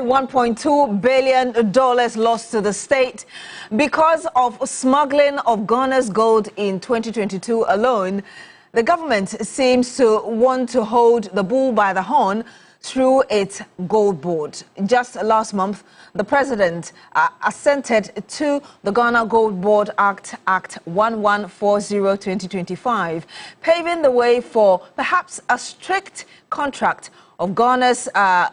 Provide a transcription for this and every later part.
$1.2 billion lost to the state because of smuggling of Ghana's gold in 2022 alone. The government seems to want to hold the bull by the horn through its gold board. Just last month, the president assented to the Ghana Gold Board Act 1140-2025, paving the way for perhaps a strict contract of Ghana's a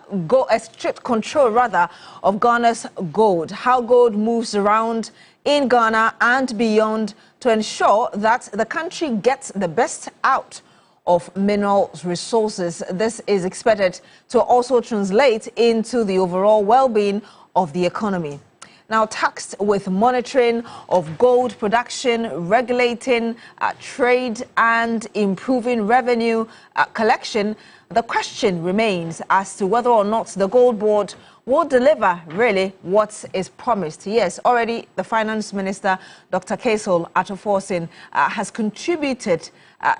strict control rather of Ghana's gold, how gold moves around in Ghana and beyond, to ensure that the country gets the best out of mineral resources. This is expected to also translate into the overall well-being of the economy. Now, tasked with monitoring of gold production, regulating trade and improving revenue collection, the question remains as to whether or not the gold board will deliver really what is promised. Yes, already the finance minister, Dr. Kaysol Atuforsin, has contributed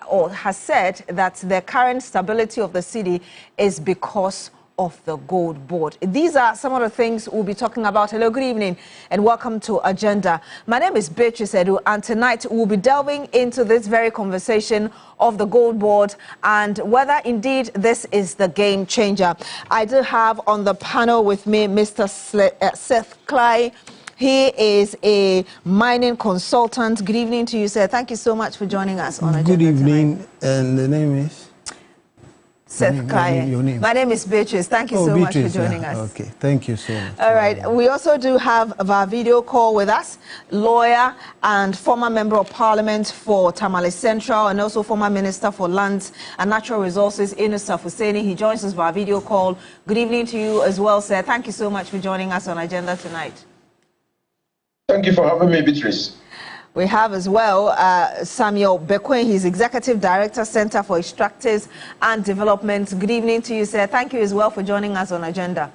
or has said that the current stability of the city is because of the gold board. These are some of the things we'll be talking about. Hello, good evening, and welcome to Agenda. My name is Beatrice Adu, and tonight we'll be delving into this very conversation of the gold board and whether indeed this is the game changer. I do have on the panel with me Mr. Seth Cly. He is a mining consultant. Good evening to you, sir. Thank you so much for joining us on Agenda. Good evening, tonight. And the name is? Seth Cly. Your name. My name is Beatrice. Thank you so much for joining us. Okay, thank you so much. All right. We also do have our video call with us, lawyer and former member of parliament for Tamale Central and also former minister for lands and natural resources, Yusuf Hussaini. He joins us via video call. Good evening to you as well, sir. Thank you so much for joining us on Agenda tonight. Thank you for having me, Beatrice. We have as well Samuel Bekwin. He's Executive Director, Center for Extractives and Development. Good evening to you, sir. Thank you as well for joining us on Agenda.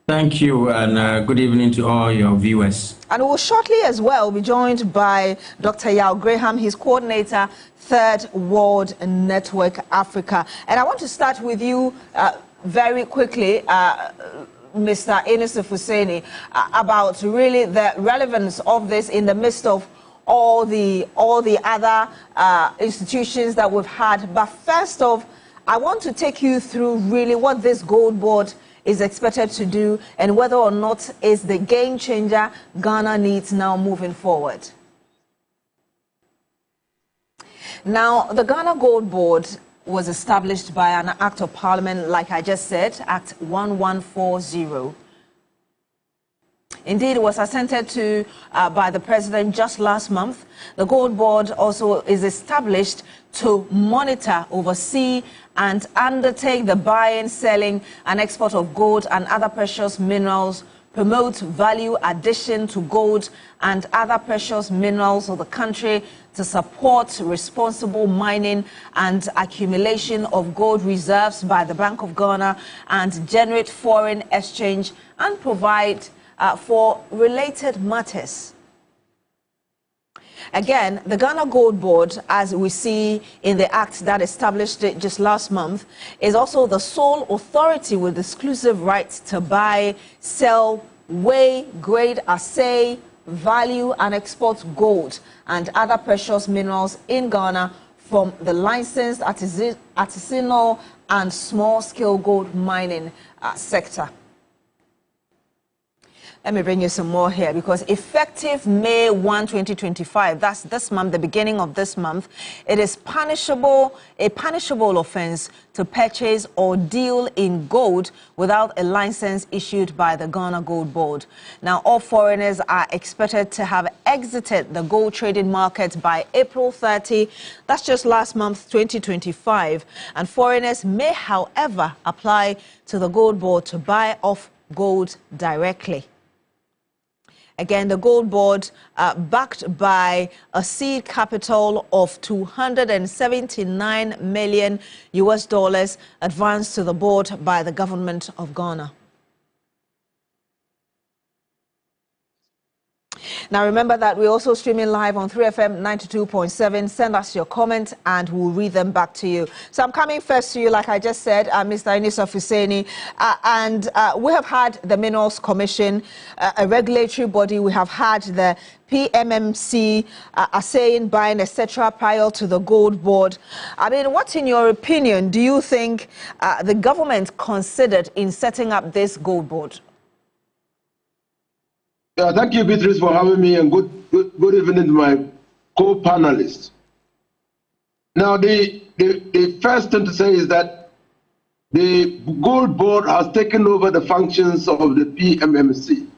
Thank you, and good evening to all your viewers. And we'll shortly as well be joined by Dr. Yao Graham. He's coordinator, Third World Network Africa. And I want to start with you very quickly, Mr. Yusuf Hussaini, about really the relevance of this in the midst of all the other institutions that we've had. But first off, I want to take you through really what this gold board is expected to do and whether or not is the game changer Ghana needs now moving forward. Now, the Ghana Gold Board was established by an act of parliament, like I just said, Act 1140. Indeed, it was assented to by the president just last month. The gold board also is established to monitor, oversee, and undertake the buying, selling, and export of gold and other precious minerals, promote value addition to gold and other precious minerals of the country, to support responsible mining and accumulation of gold reserves by the Bank of Ghana, and generate foreign exchange and provide for related matters. Again, the Ghana Gold Board, as we see in the act that established it just last month, is also the sole authority with exclusive rights to buy, sell, weigh, grade, assay, value, and export gold and other precious minerals in Ghana from the licensed artisanal and small-scale gold mining sector. Let me bring you some more here, because effective May 1, 2025, that's this month, the beginning of this month, it is a punishable offense to purchase or deal in gold without a license issued by the Ghana Gold Board. Now, all foreigners are expected to have exited the gold trading market by April 30. That's just last month, 2025. And foreigners may, however, apply to the Gold Board to buy off gold directly. Again, the Gold Board, backed by a seed capital of $279 million advanced to the board by the government of Ghana. Now remember that we're also streaming live on 3FM 92.7. Send us your comments and we'll read them back to you. So I'm coming first to you, like I just said, Mr. Inisa Fuseni, and we have had the Minerals Commission, a regulatory body. We have had the PMMC assaying, buying, etc. prior to the gold board. I mean, what, in your opinion, do you think the government considered in setting up this gold board? Thank you, Beatrice, for having me, and good evening to my co-panelists. Now, the first thing to say is that the gold board has taken over the functions of the PMMC.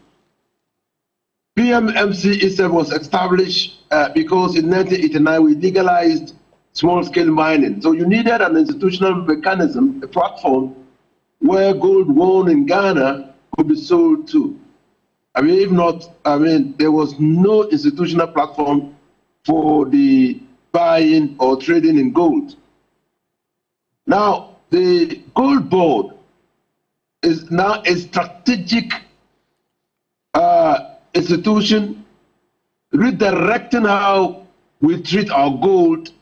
PMMC itself was established because in 1989 we legalized small-scale mining. So you needed an institutional mechanism, a platform, where gold won in Ghana could be sold to. I mean, if not, there was no institutional platform for the buying or trading in gold. Now, the gold board is now a strategic institution redirecting how we treat our gold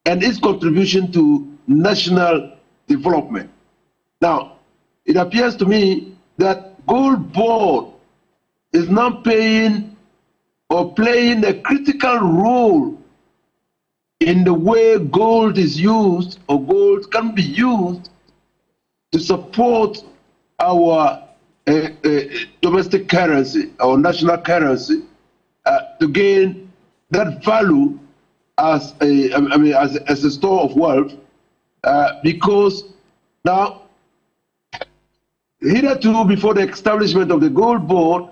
and its contribution to national development. Now, it appears to me that gold board is now playing a critical role in the way gold is used, or gold can be used to support our domestic currency, our national currency, to gain that value as a store of wealth, because now, hitherto, before the establishment of the gold board,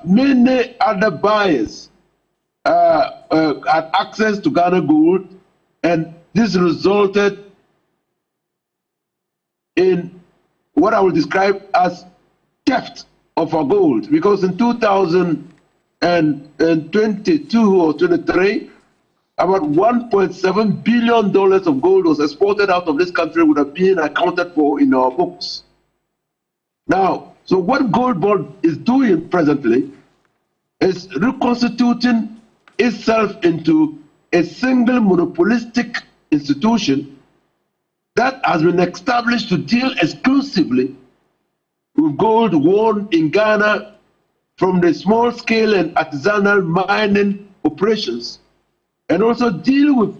many other buyers had access to Ghana gold, and this resulted in what I will describe as theft of our gold, because in 2022 or 23, about $1.7 billion of gold was exported out of this country, would have been accounted for in our books. Now, so what gold board is doing presently is reconstituting itself into a single monopolistic institution that has been established to deal exclusively with gold won in Ghana from the small-scale and artisanal mining operations, and also deal with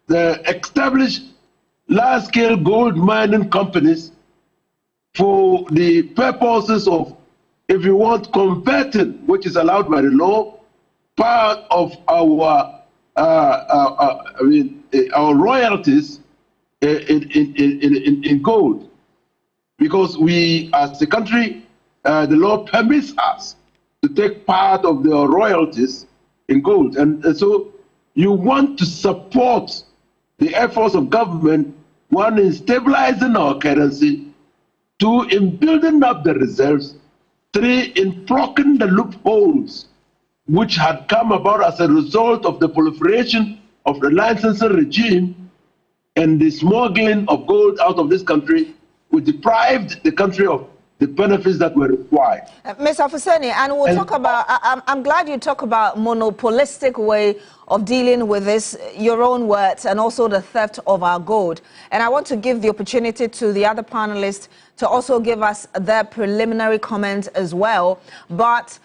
the established large-scale gold mining companies for the purposes of, if you want, converting, which is allowed by the law, part of our royalties in gold, because we, as a country, the law permits us to take part of the royalties in gold, and so you want to support the efforts of government, one, in stabilizing our currency, two, in building up the reserves, three, in plugging the loopholes which had come about as a result of the proliferation of the licensing regime and the smuggling of gold out of this country, which deprived the country of the benefits that were required. Mr. Fuseni, and we'll talk about, I'm glad you talk about monopolistic way of dealing with this, your own words, and also the theft of our gold. And I want to give the opportunity to the other panelists to also give us their preliminary comments as well. But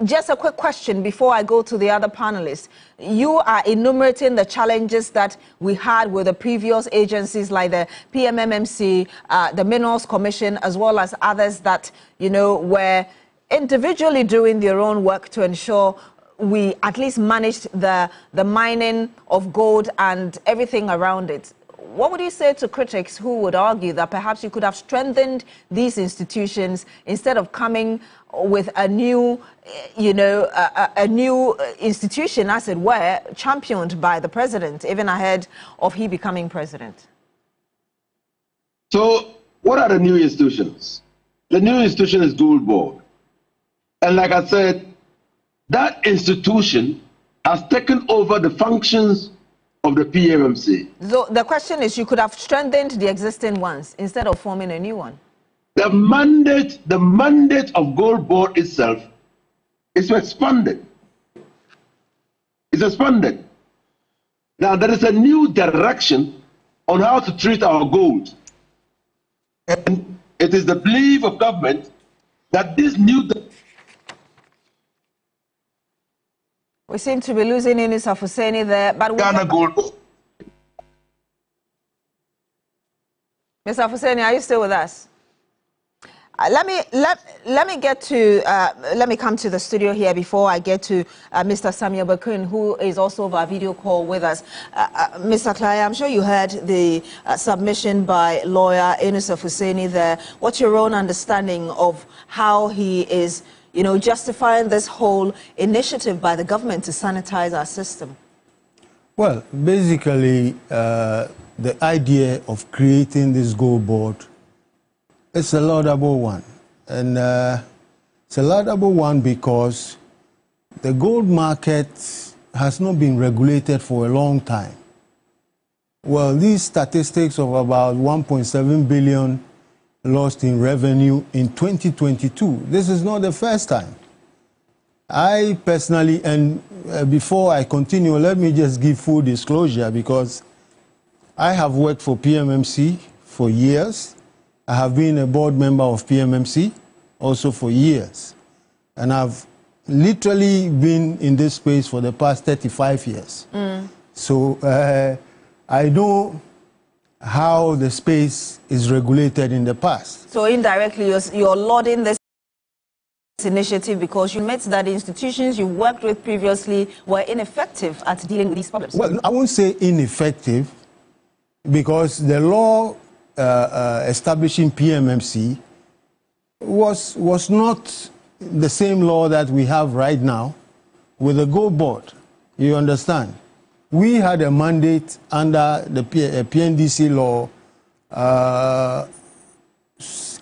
just a quick question before I go to the other panelists. You are enumerating the challenges that we had with the previous agencies like the PMMC, the Minerals Commission, as well as others that, you know, were individually doing their own work to ensure we at least managed the mining of gold and everything around it. What would you say to critics who would argue that perhaps you could have strengthened these institutions instead of coming with a new, a new institution, as it were, championed by the president, even ahead of he becoming president? So what are the new institutions? The new institution is Gold Board. And like I said, that institution has taken over the functions of the PMMC. So the question is, you could have strengthened the existing ones instead of forming a new one. The mandate of Gold Board itself It's expanded. It's expanded. Now, there is a new direction on how to treat our gold. And it is the belief of government that this new... We seem to be losing Yunus Hussaini there, but Ghana gold. Mr. Hussaini, are you still with us? Let me come to the studio here before I get to Mr. Samuel Bakun, who is also over video call with us. Mr. Clay, I'm sure you heard the submission by lawyer Yunus Hussaini there. What's your own understanding of how he is, justifying this whole initiative by the government to sanitize our system? Well, basically, the idea of creating this gold board, it's a laudable one. And it's a laudable one because the gold market has not been regulated for a long time. Well, these statistics of about 1.7 billion lost in revenue in 2022, this is not the first time. I personally, and before I continue, let me just give full disclosure, because I have worked for PMMC for years. I have been a board member of PMMC also for years. And I've literally been in this space for the past 35 years. So I know how the space is regulated in the past. So indirectly, you're lauding this initiative because you met that the institutions you worked with previously were ineffective at dealing with these problems. Well, I won't say ineffective, because the law establishing PMMC was not the same law that we have right now with the gold board. You understand? We had a mandate under the PNDC law, I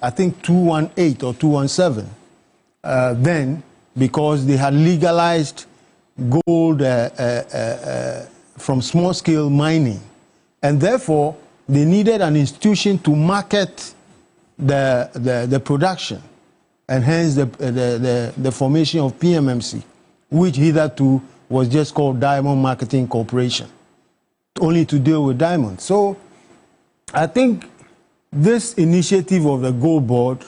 think 218 or 217, then, because they had legalized gold from small-scale mining. And therefore, they needed an institution to market the production, and hence the formation of PMMC, which hitherto was just called Diamond Marketing Corporation, only to deal with diamonds. So I think this initiative of the gold board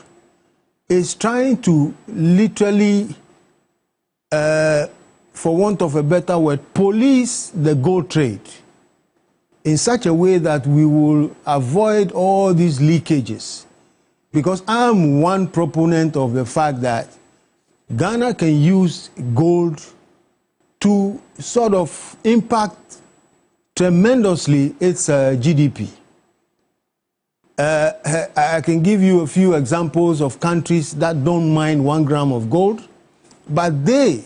is trying to literally, for want of a better word, police the gold trade in such a way that we will avoid all these leakages. Because I'm one proponent of the fact that Ghana can use gold to sort of impact tremendously its GDP. I can give you a few examples of countries that don't mine 1 gram of gold, but they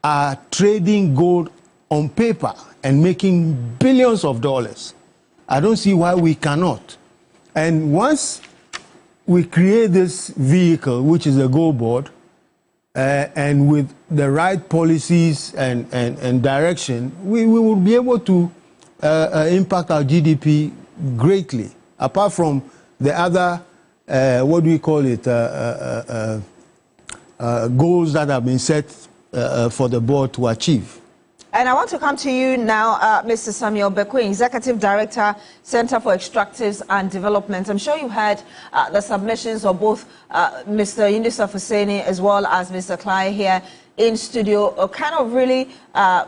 are trading gold on paper and making billions of dollars. I don't see why we cannot. And once we create this vehicle, which is a gold board, and with the right policies and direction, we will be able to impact our GDP greatly, apart from the other, what do we call it, goals that have been set for the board to achieve. And I want to come to you now, Mr. Samuel Bakun, Executive Director, Center for Extractives and Development. I'm sure you heard the submissions of both Mr. Yunus Hussaini as well as Mr. Clay here in studio, kind of really, as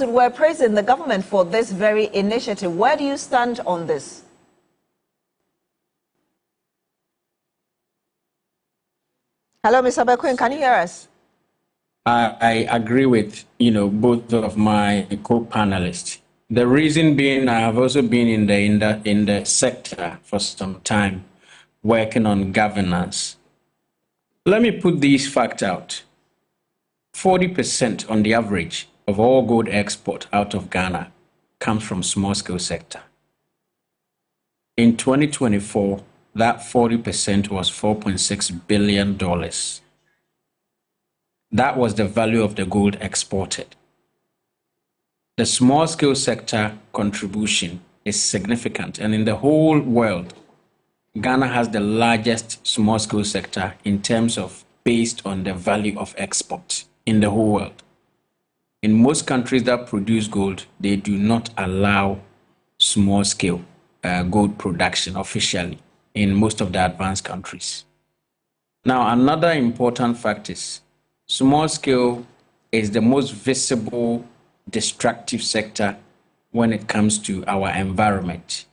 it were, praising the government for this very initiative. Where do you stand on this? Hello, Mr. Bakun, can you hear us? I agree with, both of my co-panelists. The reason being, I have also been in the sector for some time, working on governance. Let me put these facts out. 40% on the average of all gold export out of Ghana comes from small-scale sector. In 2024, that 40% was $4.6 billion. That was the value of the gold exported. The small-scale sector contribution is significant, and in the whole world, Ghana has the largest small-scale sector in terms of based on the value of export in the whole world. In most countries that produce gold, they do not allow small-scale gold production officially in most of the advanced countries. Now, another important fact is small-scale is the most visible destructive sector when it comes to our environment.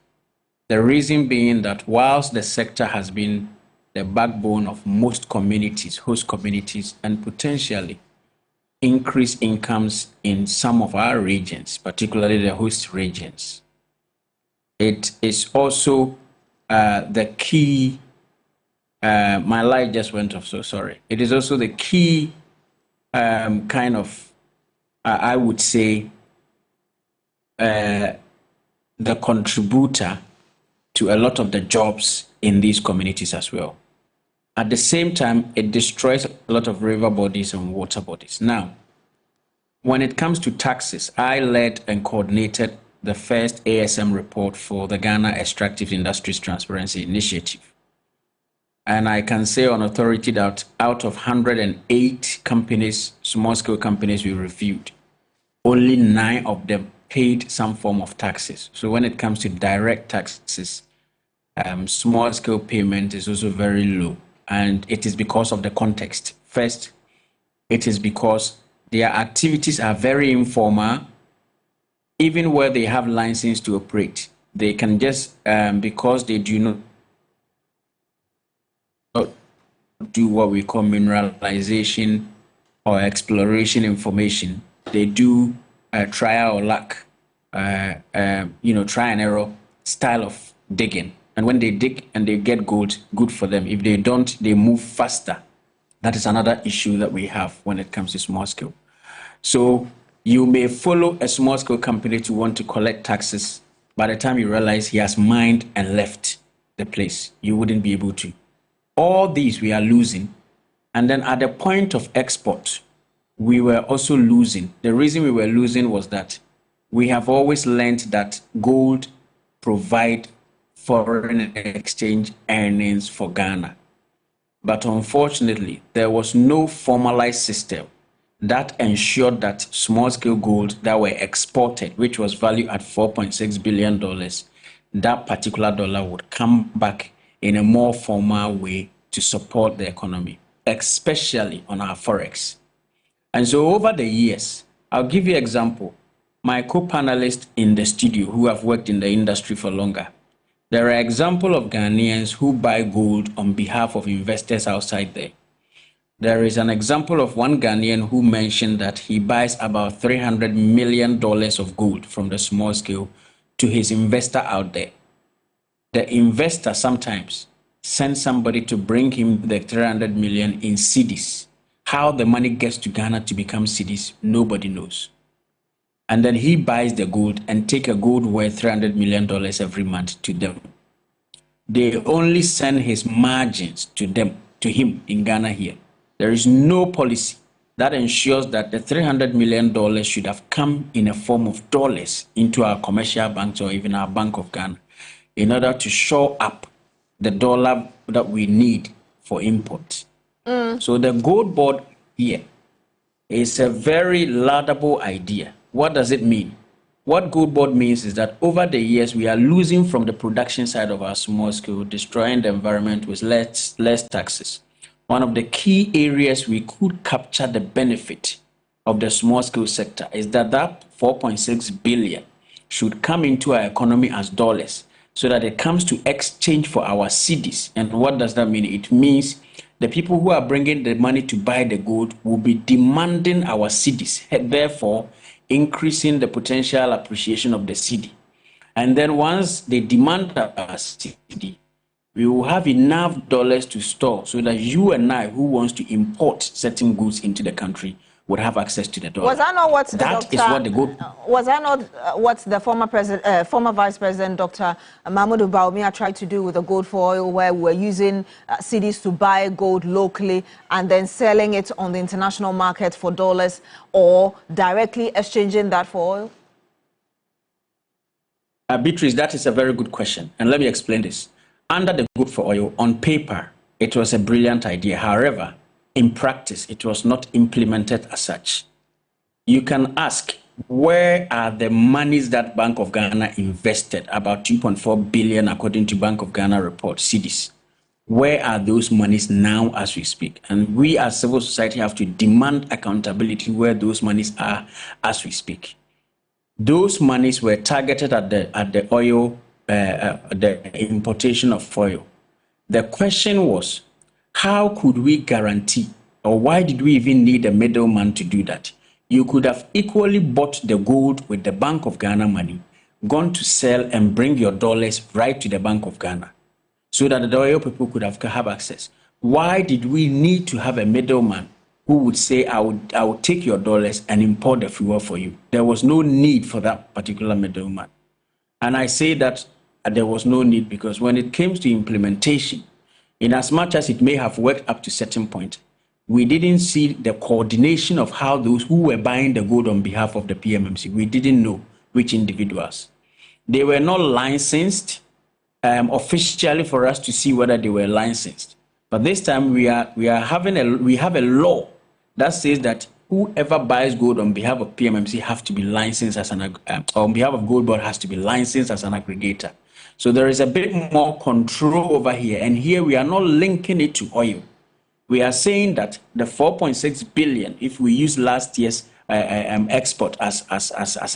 The reason being that whilst the sector has been the backbone of most communities, host communities, and potentially increase incomes in some of our regions, particularly the host regions, it is also the key. My light just went off, so sorry. It is also the key kind of, I would say, the contributor to a lot of the jobs in these communities as well. At the same time, it destroys a lot of river bodies and water bodies. Now, when it comes to taxes, I led and coordinated the first ASM report for the Ghana Extractive Industries Transparency Initiative. And I can say on authority that out of 108 companies, small-scale companies we reviewed, only 9 of them paid some form of taxes. So when it comes to direct taxes, small-scale payment is also very low. And it is because of the context. First, it is because their activities are very informal. Even where they have license to operate, they can just, because they do not do what we call mineralization or exploration information, they do trial or luck, try and error style of digging. And when they dig and they get gold, good for them. If they don't, they move faster. That is another issue that we have when it comes to small scale. So you may follow a small scale company to want to collect taxes. By the time you realize he has mined and left the place, you wouldn't be able to. All these we are losing. And then at the point of export, we were also losing. The reason we were losing was that we have always learned that gold provide foreign exchange earnings for Ghana. But unfortunately, there was no formalized system that ensured that small-scale gold that were exported, which was valued at $4.6 billion, that particular dollar would come back in a more formal way to support the economy, especially on our forex. And so over the years, I'll give you an example. My co-panelists in the studio who have worked in the industry for longer, there are examples of Ghanaians who buy gold on behalf of investors outside there. There is an example of one Ghanaian who mentioned that he buys about $300 million of gold from the small scale to his investor out there. The investor sometimes sends somebody to bring him the 300 million in cedis. How the money gets to Ghana to become cedis, nobody knows. And then he buys the gold and take a gold worth $300 million every month to them. They only send his margins to them, to him in Ghana here. There is no policy that ensures that the $300 million should have come in a form of dollars into our commercial banks or even our Bank of Ghana in order to shore up the dollar that we need for import. So the gold board here is a very laudable idea. What does it mean? What gold board means is that over the years, we are losing from the production side of our small scale, destroying the environment with less taxes. One of the key areas we could capture the benefit of the small scale sector is that 4.6 billion should come into our economy as dollars so that it comes to exchange for our cedis. And what does that mean? It means the people who are bringing the money to buy the gold will be demanding our cedis, therefore increasing the potential appreciation of the cedi. And then once they demand our cedi, we will have enough dollars to store so that you and I, who wants to import certain goods into the country, would have access to the dollar. Was that not what what the former Vice President Dr. Mahmoud Bawumia tried to do with the gold for oil, where we're using cedis to buy gold locally and then selling it on the international market for dollars, or directly exchanging that for oil? Beatrice, that is a very good question, and let me explain this. Under the gold for oil, on paper, it was a brilliant idea. However, in practice, it was not implemented as such. You can ask, where are the monies that Bank of Ghana invested? About 2.4 billion, according to Bank of Ghana report, cedis. Where are those monies now as we speak? And we as civil society have to demand accountability where those monies are as we speak. Those monies were targeted at the oil, the importation of oil. The question was, how could we guarantee, or why did we even need a middleman to do that? You could have equally bought the gold with the Bank of Ghana money, gone to sell and bring your dollars right to the Bank of Ghana, so that the oil people could have access. Why did we need to have a middleman who would say, I will take your dollars and import the fuel for you? There was no need for that particular middleman. And I say that there was no need because when it came to implementation, in as much as it may have worked up to a certain point, we didn't see the coordination of how those who were buying the gold on behalf of the PMMC, we didn't know which individuals. They were not licensed officially for us to see whether they were licensed. But this time we have a law that says that whoever buys gold on behalf of PMMC have to be licensed as on behalf of Gold Board has to be licensed as an aggregator. So there is a bit more control over here. And here we are not linking it to oil. We are saying that the 4.6 billion, if we use last year's export as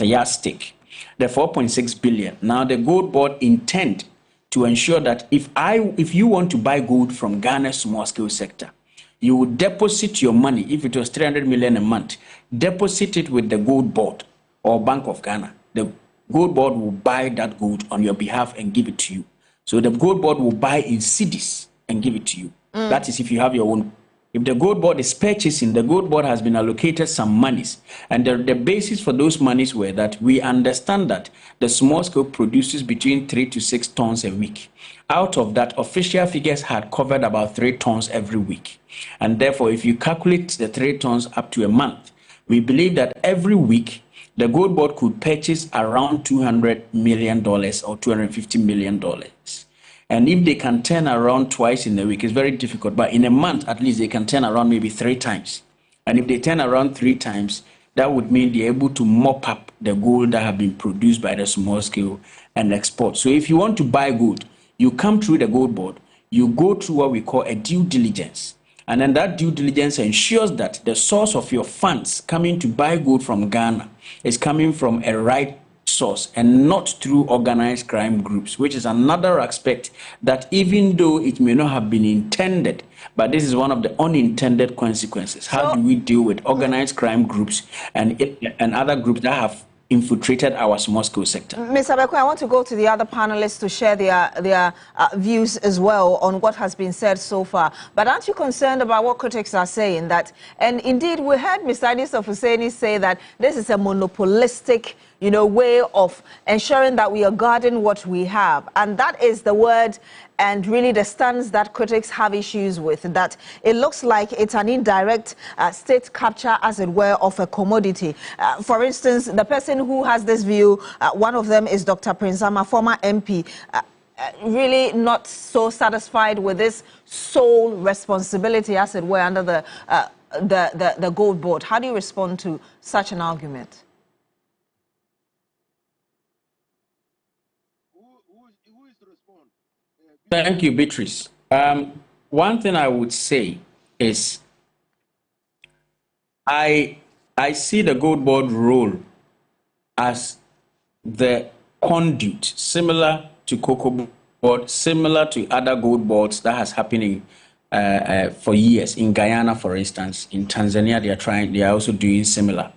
a yardstick, the 4.6 billion. Now the Gold Board intend to ensure that if you want to buy gold from Ghana's small scale sector, you would deposit your money. If it was 300 million a month, deposit it with the Gold Board or Bank of Ghana. The Gold Board will buy that gold on your behalf and give it to you. So the Gold Board will buy in cedis and give it to you. That is if you have your own. If the Gold Board is purchasing, the Gold Board has been allocated some monies. And the basis for those monies were that we understand that the small scale produces between 3 to 6 tons a week. Out of that, official figures had covered about 3 tons every week. And therefore, if you calculate the 3 tons up to a month, we believe that every week, the Gold Board could purchase around $200 million or $250 million. And if they can turn around twice in a week, it's very difficult. But in a month, at least they can turn around maybe 3 times. And if they turn around 3 times, that would mean they're able to mop up the gold that have been produced by the small scale and export. So if you want to buy gold, you come through the Gold Board, you go through what we call a due diligence. And then that due diligence ensures that the source of your funds coming to buy gold from Ghana is coming from a right source and not through organized crime groups, which is another aspect that even though it may not have been intended, but this is one of the unintended consequences. How do we deal with organized crime groups and other groups that have infiltrated our small scale sector? Mr. Beku, I want to go to the other panelists to share their views as well on what has been said so far. But aren't you concerned about what critics are saying? That, and indeed, we heard Mr. Anis of Husseini say that this is a monopolistic way of ensuring that we are guarding what we have. And that is the word and really the stance that critics have issues with, that it looks like it's an indirect state capture, as it were, of a commodity. For instance, the person who has this view, one of them is Dr. Prince Ama, former MP, really not so satisfied with this sole responsibility, as it were, under the Gold Board. How do you respond to such an argument? Thank you, Beatrice. One thing I would say is I see the Gold Board role as the conduit, similar to Cocoa Board, similar to other Gold Boards that has happening for years. In Guyana, for instance, in Tanzania, they are also doing similar.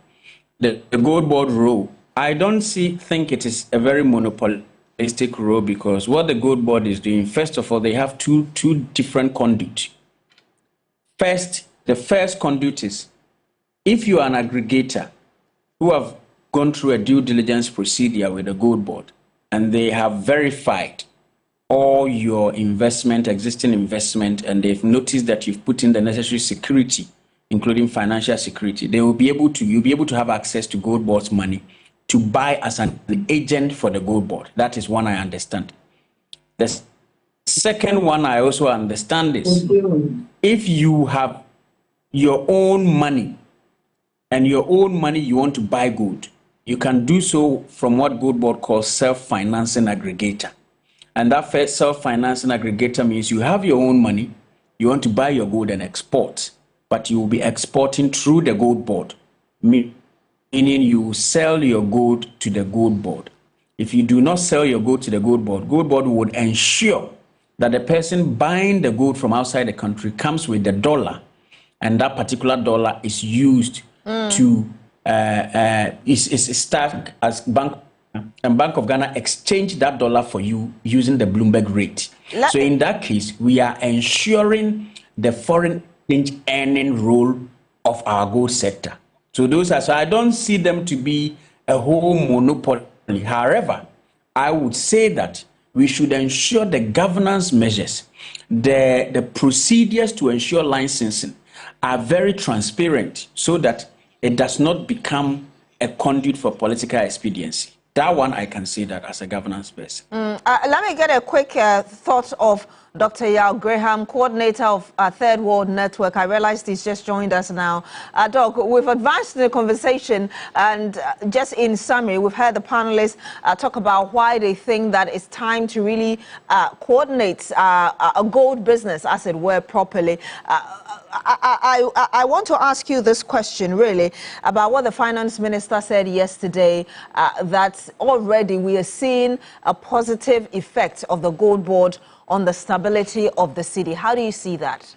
The Gold Board role, I don't think it is a very monopolistic role, because what the Gold Board is doing, first of all, they have two different conduits. First, the first conduit is, if you are an aggregator who have gone through a due diligence procedure with the Gold Board and they have verified all your existing investment, and they've noticed that you've put in the necessary security, including financial security, you'll be able to have access to Gold Board's money to buy as an agent for the Gold Board. That is one I understand. The second one I also understand is, if you have your own money, and your own money you want to buy gold, you can do so from what Gold Board calls self-financing aggregator. And that first self-financing aggregator means you have your own money, you want to buy your gold and export, but you will be exporting through the Gold Board, meaning you sell your gold to the Gold Board. If you do not sell your gold to the Gold Board would ensure that the person buying the gold from outside the country comes with the dollar, and that particular dollar is used to is stacked as Bank of Ghana exchange that dollar for you using the Bloomberg rate. So in that case, we are ensuring the foreign exchange earning role of our gold sector. So so I don't see them to be a whole monopoly. However, I would say that we should ensure the governance measures, the procedures to ensure licensing are very transparent so that it does not become a conduit for political expediency. That one, I can say that as a governance person. Let me get a quick thought of Dr. Yao Graham, coordinator of Third World Network. I realized he's just joined us now. Doc, we've advanced in the conversation, and just in summary, we've heard the panelists talk about why they think that it's time to really coordinate a gold business, as it were, properly. I want to ask you this question, really, about what the finance minister said yesterday, that already we are seeing a positive effect of the Gold Board on the stability of the cedi. How do you see that?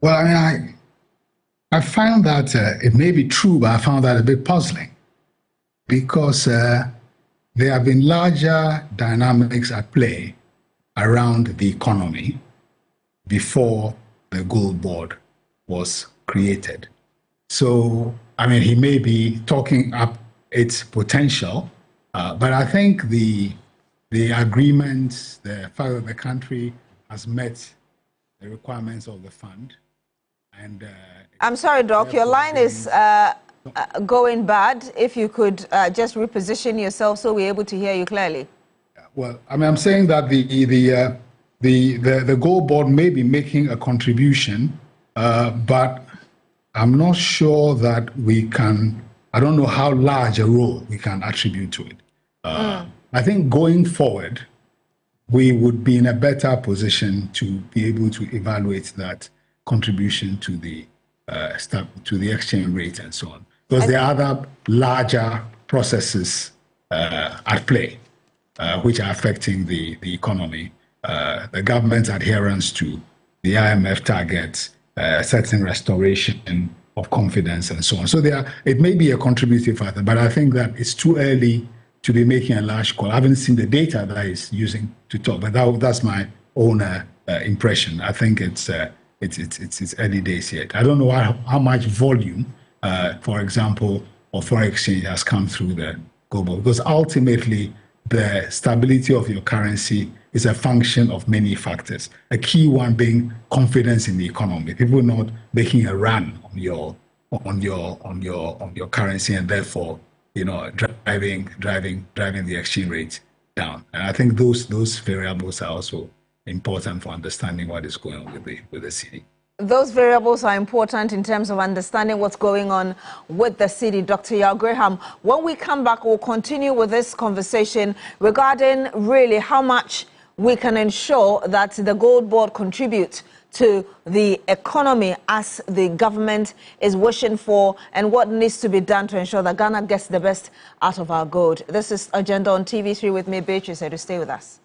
Well, I mean, I found that it may be true, but I found that a bit puzzling because there have been larger dynamics at play around the economy before the Gold Board was created. So, I mean, he may be talking up its potential, but I think the agreements, the fact that the country has met the requirements of the fund, and I'm sorry, Doc, your line is going bad. If you could just reposition yourself so we're able to hear you clearly. Well, I mean, I'm saying that the Gold Board may be making a contribution, but I'm not sure that we can. I don't know how large a role we can attribute to it. I think going forward, we would be in a better position to be able to evaluate that contribution to the exchange rate and so on, because there are other larger processes at play which are affecting the economy. The government's adherence to the IMF targets, certain restoration of confidence and so on. So it may be a contributing factor, but I think that it's too early to be making a large call. I haven't seen the data that is using to talk, but that's my own impression. I think it's early days yet. I don't know how much volume, for example, of foreign exchange has come through the global, because ultimately the stability of your currency is a function of many factors. A key one being confidence in the economy. People not making a run on your currency, and therefore, driving the exchange rate down. And I think those variables are also important for understanding what is going on with the cedi. Those variables are important in terms of understanding what's going on with the cedi. Dr. Yao Graham, when we come back, we'll continue with this conversation regarding really how much we can ensure that the Gold Board contributes to the economy as the government is wishing for, and what needs to be done to ensure that Ghana gets the best out of our gold. This is Agenda on TV3 with me, Beatrice Adu. Stay with us.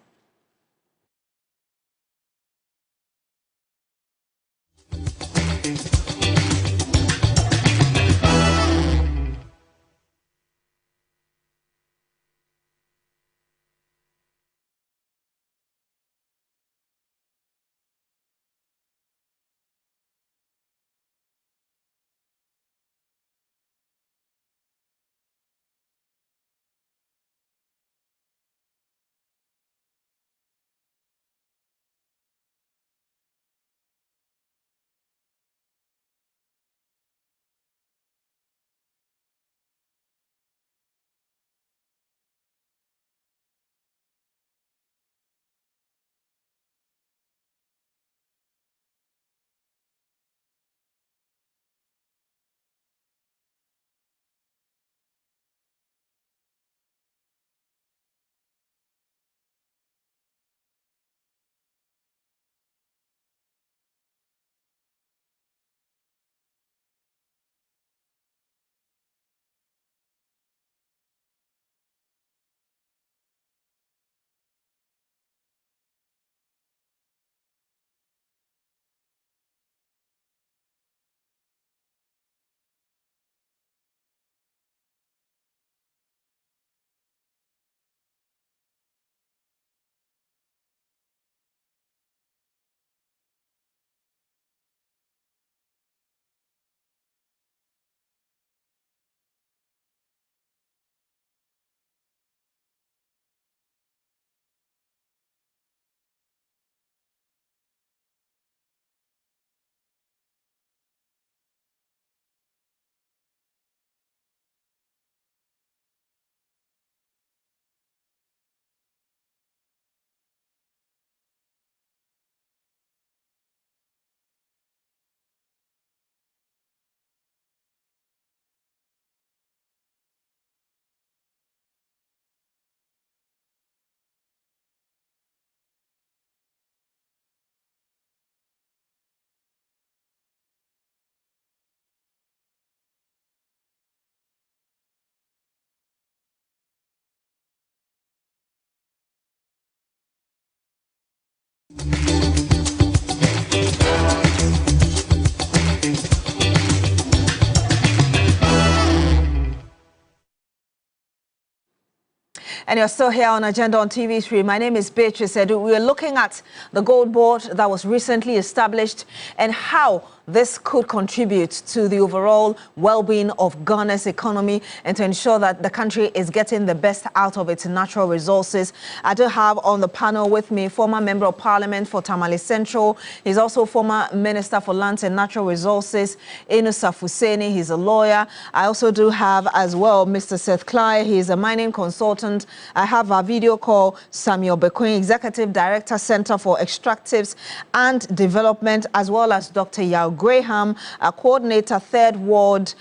And you're still here on Agenda on TV3. My name is Beatrice Adu. We are looking at the gold board that was recently established and how this could contribute to the overall well-being of Ghana's economy and to ensure that the country is getting the best out of its natural resources. I do have on the panel with me former Member of Parliament for Tamale Central. He's also former Minister for Lands and Natural Resources, Inusa Fuseni. He's a lawyer. I also do have as well Mr. Seth Clyde. He's a mining consultant. I have our video call Samuel Bequin, Executive Director, Center for Extractives and Development, as well as Dr. Yao Graham, Coordinator, Third World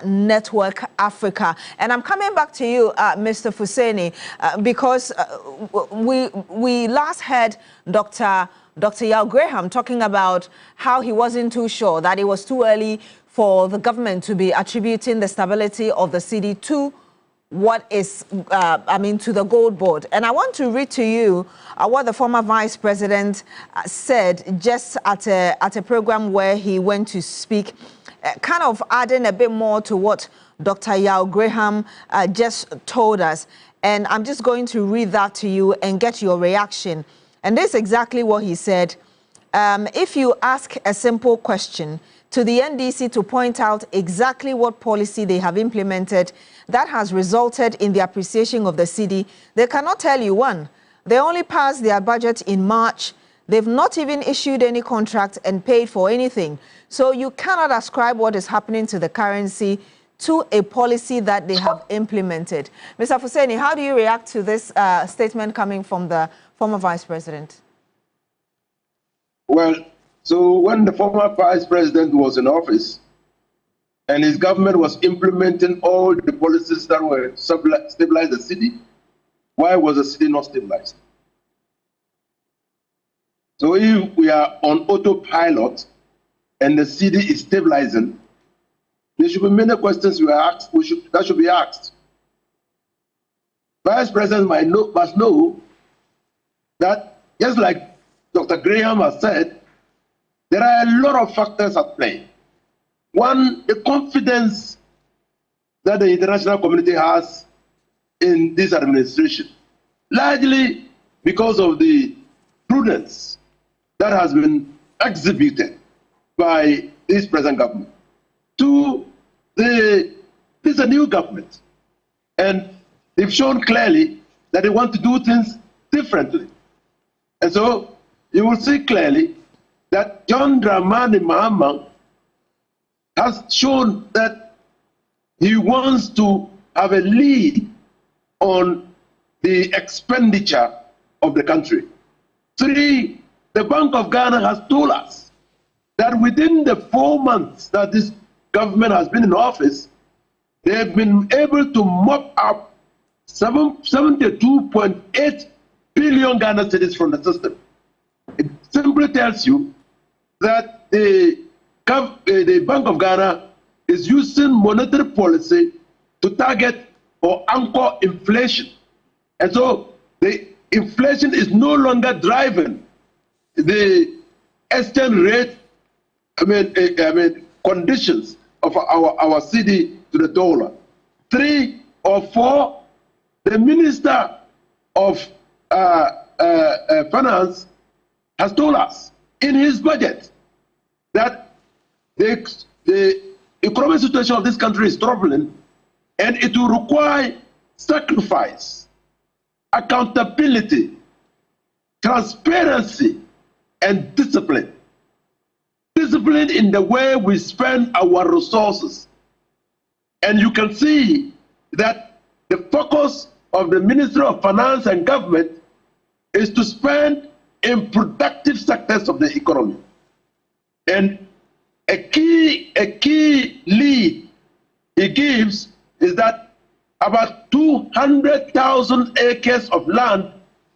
Network Africa. And I'm coming back to you, Mr. Fuseni, because we last heard Dr. Yao Graham talking about how he wasn't too sure, that it was too early for the government to be attributing the stability of the city to what is, to the gold board. And I want to read to you what the former vice president said just at a program where he went to speak, kind of adding a bit more to what Dr. Yao Graham just told us. And I'm just going to read that to you and get your reaction. And this is exactly what he said. If you ask a simple question to the NDC to point out exactly what policy they have implemented that has resulted in the appreciation of the cedi, they cannot tell you one. They only passed their budget in March. They've not even issued any contract and paid for anything. So you cannot ascribe what is happening to the currency to a policy that they have implemented. Mr. Fuseni, how do you react to this statement coming from the former vice president? Well, so when the former vice president was in office and his government was implementing all the policies that were stabilize the city, why was the city not stabilized? So if we are on autopilot and the city is stabilizing, there should be many questions that should be asked. Vice President must know that, just like Dr. Graham has said, there are a lot of factors at play. One, the confidence that the international community has in this administration, largely because of the prudence that has been exhibited by this present government. Two, this is a new government, and they've shown clearly that they want to do things differently. And so you will see clearly that John Dramani Mahama has shown that he wants to have a lead on the expenditure of the country. Three, the Bank of Ghana has told us that within the 4 months that this government has been in office, they have been able to mop up 72.8 billion Ghana cedis from the system. It simply tells you that the Bank of Ghana is using monetary policy to target or anchor inflation. And so the inflation is no longer driving the exchange rate, conditions of our cedi to the dollar. 3 or 4, the Minister of Finance has told us in his budget that the economic situation of this country is troubling and it will require sacrifice, accountability, transparency, and discipline. Discipline in the way we spend our resources. And you can see that the focus of the Ministry of Finance and Government is to spend in productive sectors of the economy. And a key lead he gives is that about 200,000 acres of land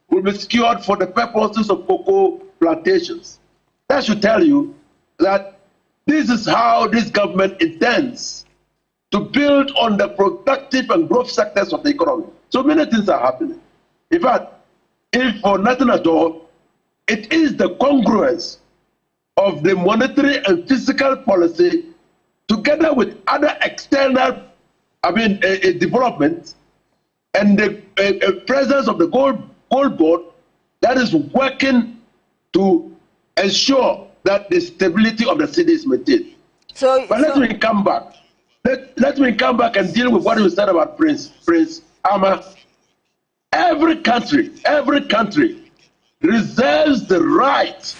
will be secured for the purposes of cocoa plantations. That should tell you that this is how this government intends to build on the productive and growth sectors of the economy. So many things are happening. In fact, if for nothing at all, it is the congruence of the monetary and fiscal policy together with other external developments and the presence of the gold board that is working to ensure that the stability of the city is maintained. Let me come back. Let me come back and deal with what you said about Prince Ama. Every country reserves the right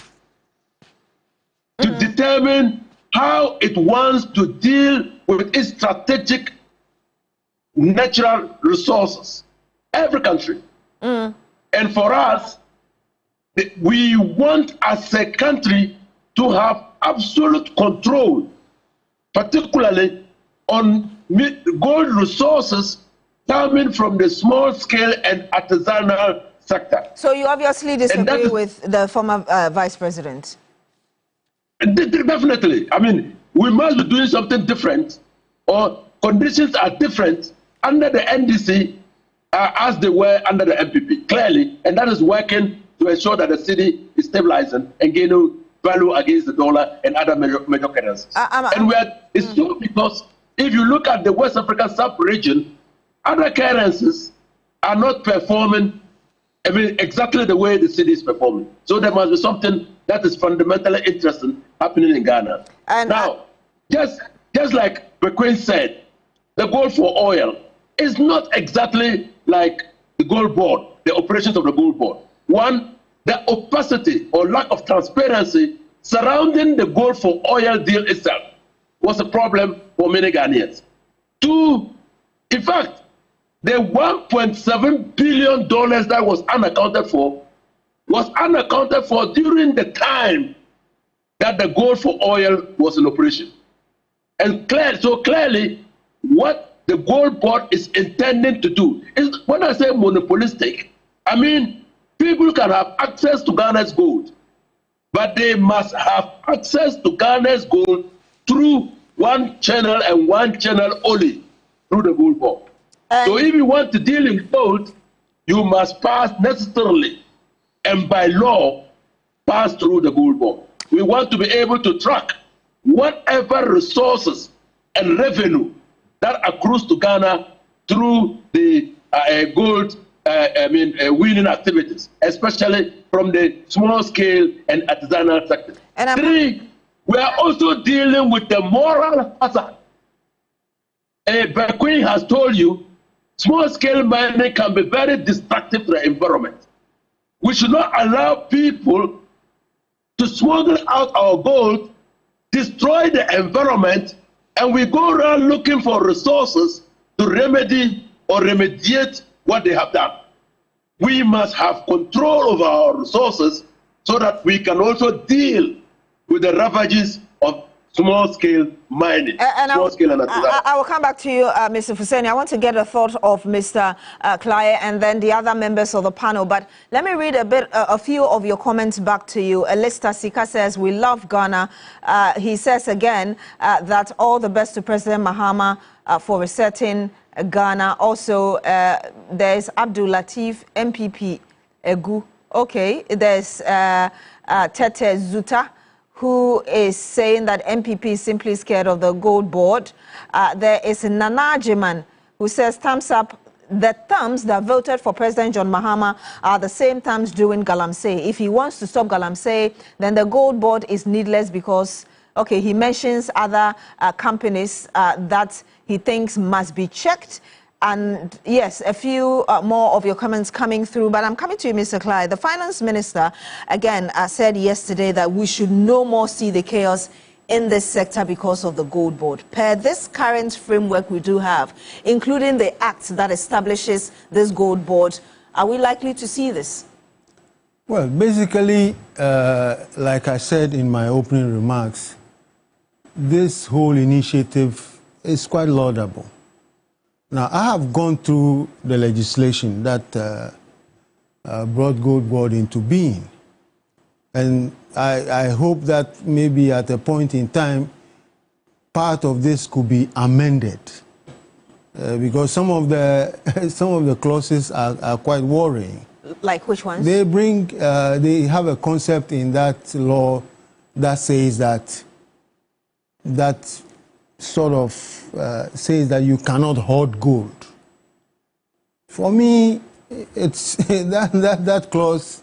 to determine how it wants to deal with its strategic natural resources. Every country. And for us, we want as a country to have absolute control, particularly on gold resources coming from the small scale and artisanal sector. So you obviously disagree with the former vice president? Definitely. I mean, we must be doing something different, or conditions are different under the NDC as they were under the MPP, clearly, and that is working to ensure that the city is stabilizing and gaining value against the dollar and other major currencies. It's so because if you look at the West African sub-region, other currencies are not performing, I mean, exactly the way the city is performing. So there must be something that is fundamentally interesting happening in Ghana. And now, just like McQueen said, the gold for oil is not exactly like the gold board, the operations of the gold board. One, the opacity or lack of transparency surrounding the gold for oil deal itself was a problem for many Ghanaians. Two, in fact, the $1.7 billion that was unaccounted for during the time that the gold for oil was in operation. And so clearly, what the gold board is intending to do is, when I say monopolistic, I mean people can have access to Ghana's gold, but they must have access to Ghana's gold through one channel and one channel only, through the gold board. So if you want to deal in gold, you must pass necessarily and by law pass through the gold board. We want to be able to track whatever resources and revenue that accrues to Ghana through the gold winning activities, especially from the small scale and artisanal sector. Three, we are also dealing with the moral hazard. McQueen has told you, small scale mining can be very destructive to the environment. We should not allow people to smuggle out our gold, destroy the environment, and we go around looking for resources to remedy or remediate what they have done. We must have control over our resources so that we can also deal with the ravages of small-scale mining. I will come back to you, Mr. Fuseni. I want to get a thought of Mr. Clay and then the other members of the panel. But let me read a few of your comments back to you. Lister Sika says, we love Ghana. He says again that all the best to President Mahama for resetting Ghana. Also, there's Abdul Latif, MPP, Egu. Okay, there's Tete Zuta, who is saying that MPP is simply scared of the gold board. There is Nana Jiman, who says, thumbs up. The thumbs that voted for President John Mahama are the same thumbs doing Galamsey. If he wants to stop Galamsey, then the gold board is needless because, okay, he mentions other companies that he thinks must be checked. And yes, a few more of your comments coming through, but I'm coming to you, Mr. Clyde. The finance minister, again, said yesterday that we should no more see the chaos in this sector because of the gold board. Per this current framework we do have, including the act that establishes this gold board, are we likely to see this? Well, basically, like I said in my opening remarks, this whole initiative is quite laudable. Now, I have gone through the legislation that brought gold board into being. And I hope that maybe at a point in time, part of this could be amended. Because some of the clauses are quite worrying. Like which ones? They have a concept in that law that says that says that you cannot hoard gold. For me, it's that clause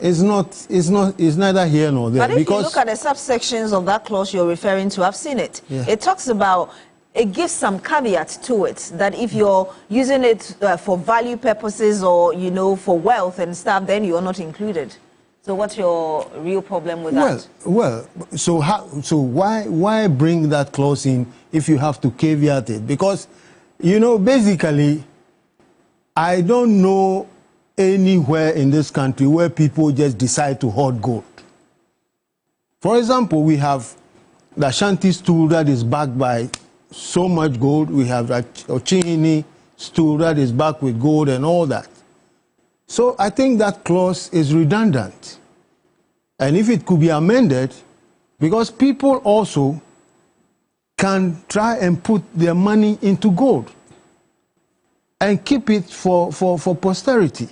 is neither here nor there. But if you look at the subsections of that clause you're referring to, I've seen it. Yeah. It talks about, it gives some caveat to it, that if you're using it for value purposes or, you know, for wealth and stuff, then you're not included. So what's your real problem with that? Well, so why bring that clause in if you have to caveat it? Because, you know, basically, I don't know anywhere in this country where people just decide to hoard gold. For example, we have the Ashanti stool that is backed by so much gold. We have the Ochini stool that is backed with gold and all that. So I think that clause is redundant. And if it could be amended, because people also can try and put their money into gold and keep it for posterity.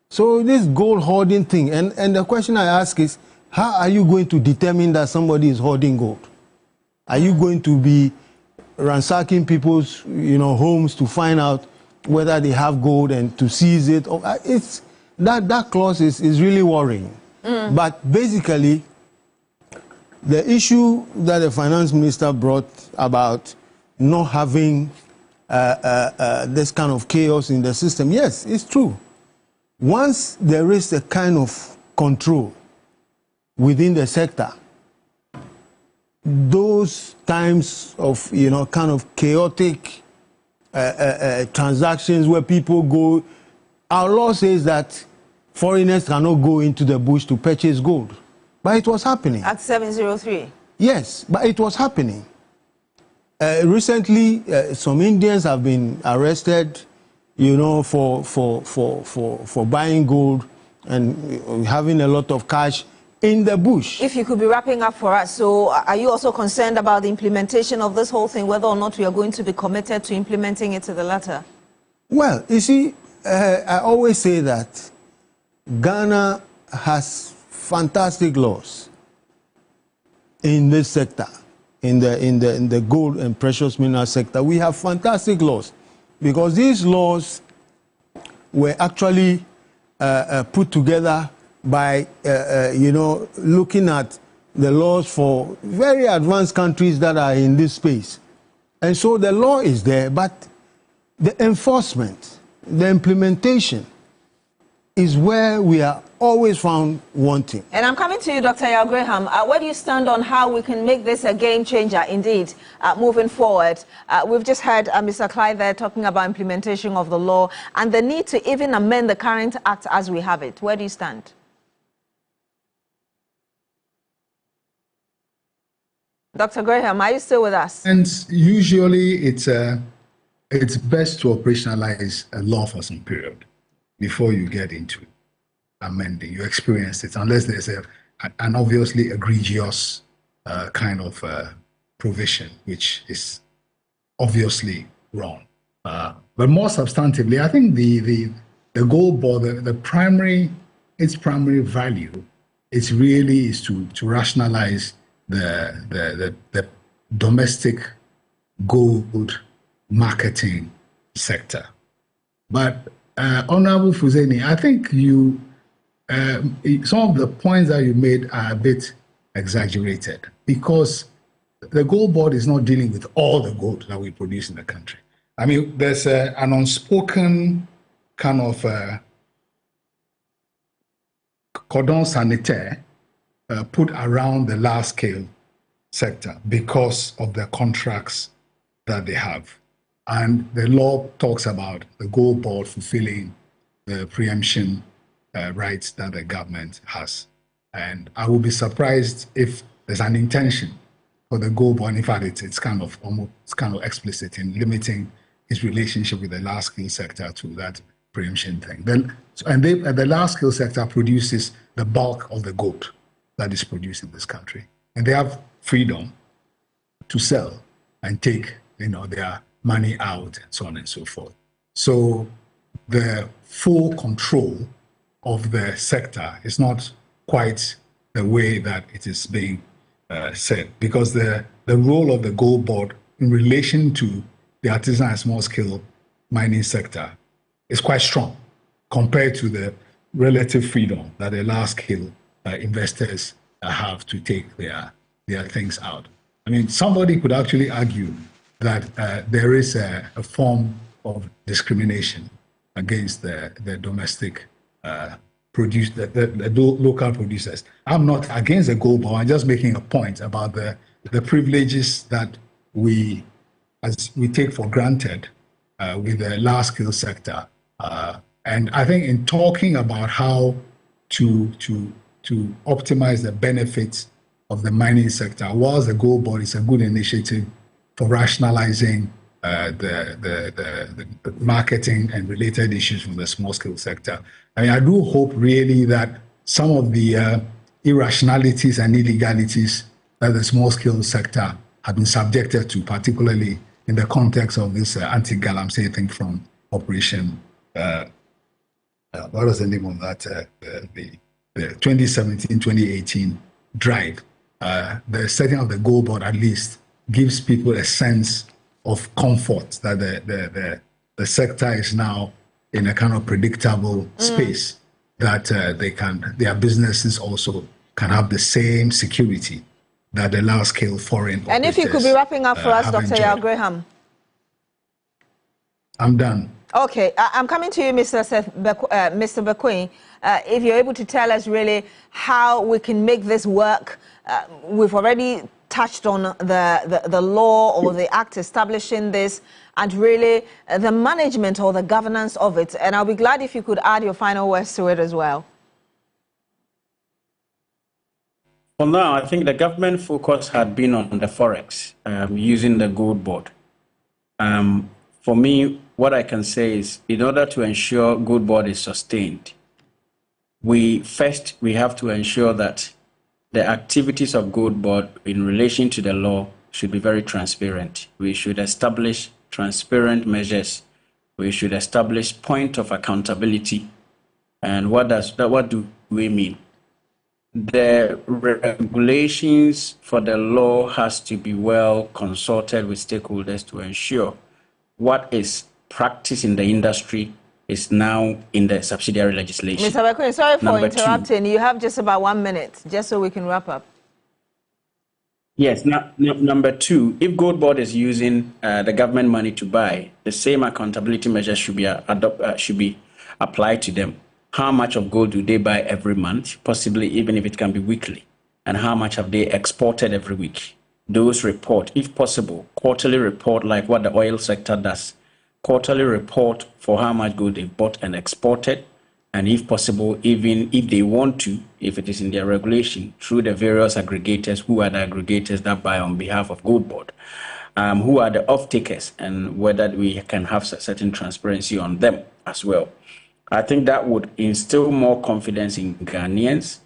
So this gold hoarding thing, and the question I ask is, how are you going to determine that somebody is hoarding gold? Are you going to be ransacking people's, you know, homes to find out whether they have gold and to seize it? Or it's that clause is really worrying. But basically, the issue that the finance minister brought about not having this kind of chaos in the system, yes, it's true. Once there is a kind of control within the sector, those times of, you know, kind of chaotic transactions where people go, our law says that foreigners cannot go into the bush to purchase gold. But it was happening. Act 703. Yes, but it was happening. Recently, some Indians have been arrested, you know, for buying gold and having a lot of cash in the bush. If you could be wrapping up for us, so are you also concerned about the implementation of this whole thing, whether or not we are going to be committed to implementing it to the latter? Well, you see, I always say that Ghana has fantastic laws in this sector, in the gold and precious mineral sector. We have fantastic laws because these laws were actually put together by you know, looking at the laws for very advanced countries that are in this space. And so the law is there, but the enforcement, the implementation is where we are always found wanting. And I'm coming to you, Dr. Yaw Graham. Where do you stand on how we can make this a game changer, indeed, moving forward? We've just heard Mr. Clyde there talking about implementation of the law and the need to even amend the current act as we have it. Where do you stand? Dr. Graham, are you still with us? And usually it's best to operationalize a law for some period before you get into amending. You experience it, unless there's an obviously egregious kind of provision, which is obviously wrong. But more substantively, I think the gold board, its primary value is to rationalize the domestic gold marketing sector. But Honorable Fuzeni, I think some of the points that you made are a bit exaggerated, because the gold board is not dealing with all the gold that we produce in the country. I mean, there's an unspoken kind of cordon sanitaire put around the large-scale sector because of the contracts that they have. And the law talks about the gold board fulfilling the preemption rights that the government has. And I will be surprised if there's an intention for the gold board. In fact, it's kind of explicit in limiting its relationship with the large-scale sector to that preemption thing. The large-scale sector produces the bulk of the gold that is produced in this country, and they have freedom to sell and take, you know, their money out and so on and so forth. So the full control of the sector is not quite the way that it is being said, because the role of the gold board in relation to the artisan and small-scale mining sector is quite strong compared to the relative freedom that the large-scale investors have to take their things out. I mean, somebody could actually argue that there is a form of discrimination against the domestic the local producers. I'm not against the gold bar. I'm just making a point about the privileges that we take for granted with the large-scale sector. And I think in talking about how to optimize the benefits of the mining sector, whilst the gold board is a good initiative for rationalizing the marketing and related issues from the small-scale sector. I mean, I do hope really that some of the irrationalities and illegalities that the small-scale sector have been subjected to, particularly in the context of this anti-galamsey thing from Operation, what was the name of that? The 2017-2018 drive. The setting of the gold board at least gives people a sense of comfort that the sector is now in a kind of predictable space, that their businesses also can have the same security that the large-scale foreign And if you could be wrapping up for us, Dr. Yaw Graham. I'm done. Okay, I'm coming to you, Mr. Bequin. If you're able to tell us really how we can make this work. We've already touched on the law or the act establishing this, and really the management or the governance of it. And I'll be glad if you could add your final words to it as well. Well, now, I think the government focus had been on the forex, using the gold board. For me, what I can say is, in order to ensure gold board is sustained, we have to ensure that the activities of gold board in relation to the law should be very transparent. We should establish transparent measures. We should establish point of accountability. And what do we mean? The regulations for the law has to be well consulted with stakeholders to ensure what is practiced in the industry is now in the subsidiary legislation. Mr. Bequin, sorry for interrupting. You have just about 1 minute, just so we can wrap up. Yes. Number two, if gold board is using the government money to buy, the same accountability measures should be applied to them. How much of gold do they buy every month, possibly even if it can be weekly? And how much have they exported every week? Those report, if possible, quarterly report like what the oil sector does. Quarterly report for how much gold they've bought and exported, and if possible, even if they want to, if it is in their regulation, through the various aggregators, who are the aggregators that buy on behalf of gold board, who are the off-takers, and whether we can have certain transparency on them as well. I think that would instill more confidence in Ghanaians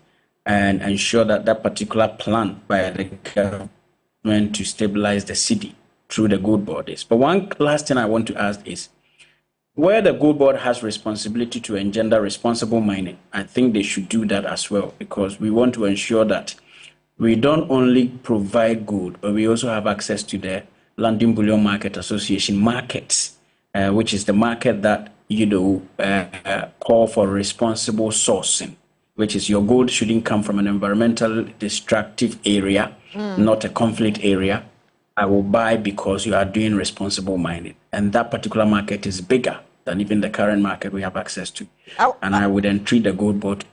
and ensure that that particular plan by the government to stabilize the city through the gold board is. But one last thing I want to ask is, where the gold board has responsibility to engender responsible mining, I think they should do that as well, because we want to ensure that we don't only provide gold, but we also have access to the London Bullion Market Association markets, which is the market that, call for responsible sourcing, which is your gold shouldn't come from an environmental destructive area, not a conflict area. I will buy because you are doing responsible mining. And that particular market is bigger than even the current market we have access to. And I would entreat the gold board,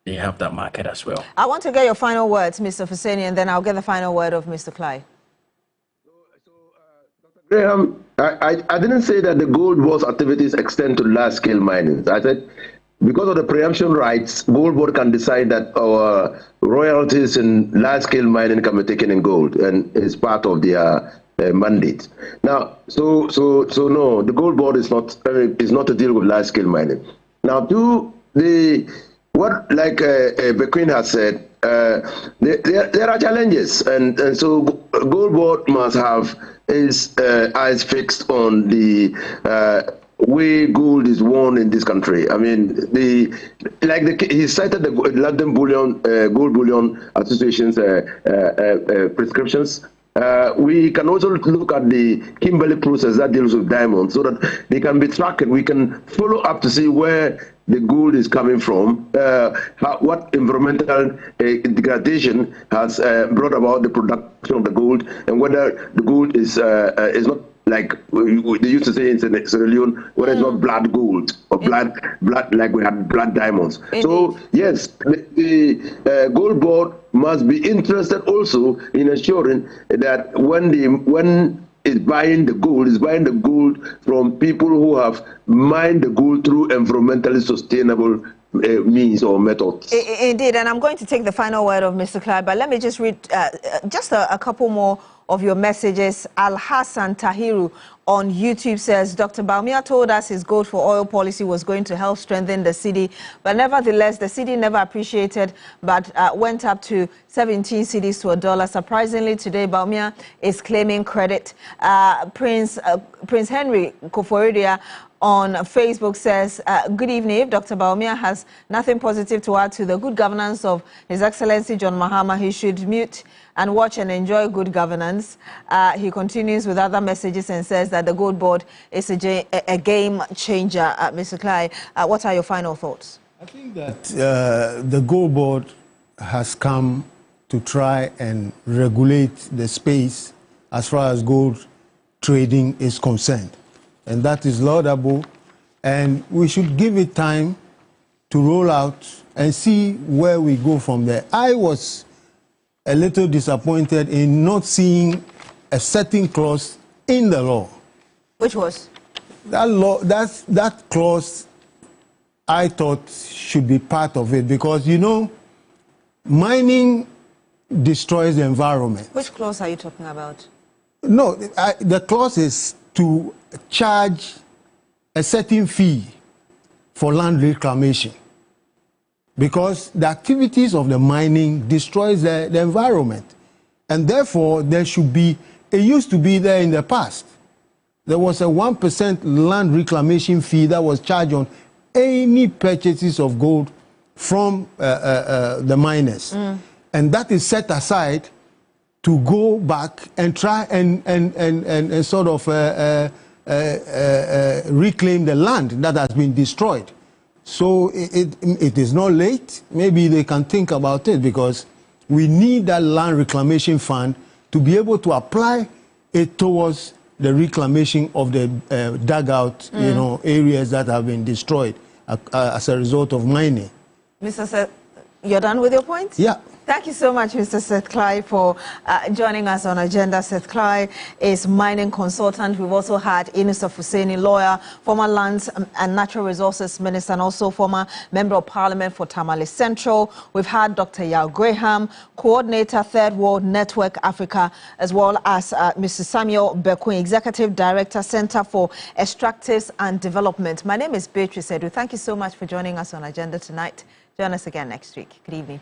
they have that market as well. I want to get your final words, Mr. Fuseni, and then I'll get the final word of Mr. Clyde. Dr. Graham, I didn't say that the gold board's activities extend to large-scale mining. I said because of the preemption rights, gold board can decide that our royalties in large-scale mining can be taken in gold, and it's part of their mandate. Now, so no, the gold board is not to deal with large-scale mining. Now, like Bequin has said, there are challenges, and so gold board must have its eyes fixed on the way gold is worn in this country. I mean, he cited the London Bullion Gold Bullion Association's prescriptions. we can also look at the Kimberley process that deals with diamonds so that they can be tracked. We can follow up to see where the gold is coming from, what environmental degradation has brought about the production of the gold, and whether the gold is not like they used to say in Sierra Leone, whether it's not blood gold or blood like we had blood diamonds. Indeed. So yes, the gold board must be interested also in ensuring that when is buying the gold from people who have mined the gold through environmentally sustainable means or methods. Indeed, and I'm going to take the final word of Mr. Clyde, but let me just read just a couple more of your messages. Al Hassan Tahiru on YouTube says, Dr. Bawumia told us his gold for oil policy was going to help strengthen the city, but nevertheless, the city never appreciated, but went up to 17 cedis to $1. Surprisingly, today, Bawumia is claiming credit. Prince Henry Koforidia on Facebook says, good evening. If Dr. Bawumia has nothing positive to add to the good governance of His Excellency John Mahama, he should mute and watch and enjoy good governance. He continues with other messages and says that the gold board is a game changer. Mr. Clyde, what are your final thoughts? I think that the gold board has come to try and regulate the space as far as gold trading is concerned. And that is laudable. And we should give it time to roll out and see where we go from there. I was a little disappointed in not seeing a certain clause in the law. Which was? That law, that clause I thought should be part of it because, you know, mining destroys the environment. Which clause are you talking about? No, the clause is to charge a certain fee for land reclamation because the activities of the mining destroys the environment, and therefore there should be, it used to be there in the past. There was a 1% land reclamation fee that was charged on any purchases of gold from the miners. And that is set aside to go back and try and sort of reclaim the land that has been destroyed. So it is not late. Maybe they can think about it because we need that land reclamation fund to be able to apply it towards the reclamation of the dugout, you know, areas that have been destroyed as a result of mining. Mr. Seth, you're done with your points? Yeah. Thank you so much, Mr. Seth Clyde, for joining us on Agenda. Seth Clyde is mining consultant. We've also had Inus Hussaini, lawyer, former Lands and Natural Resources Minister, and also former Member of Parliament for Tamale Central. We've had Dr. Yao Graham, Coordinator, Third World Network Africa, as well as Mr. Samuel Bekwin, Executive Director, Center for Extractives and Development. My name is Beatrice Adu. Thank you so much for joining us on Agenda tonight. Join us again next week. Good evening.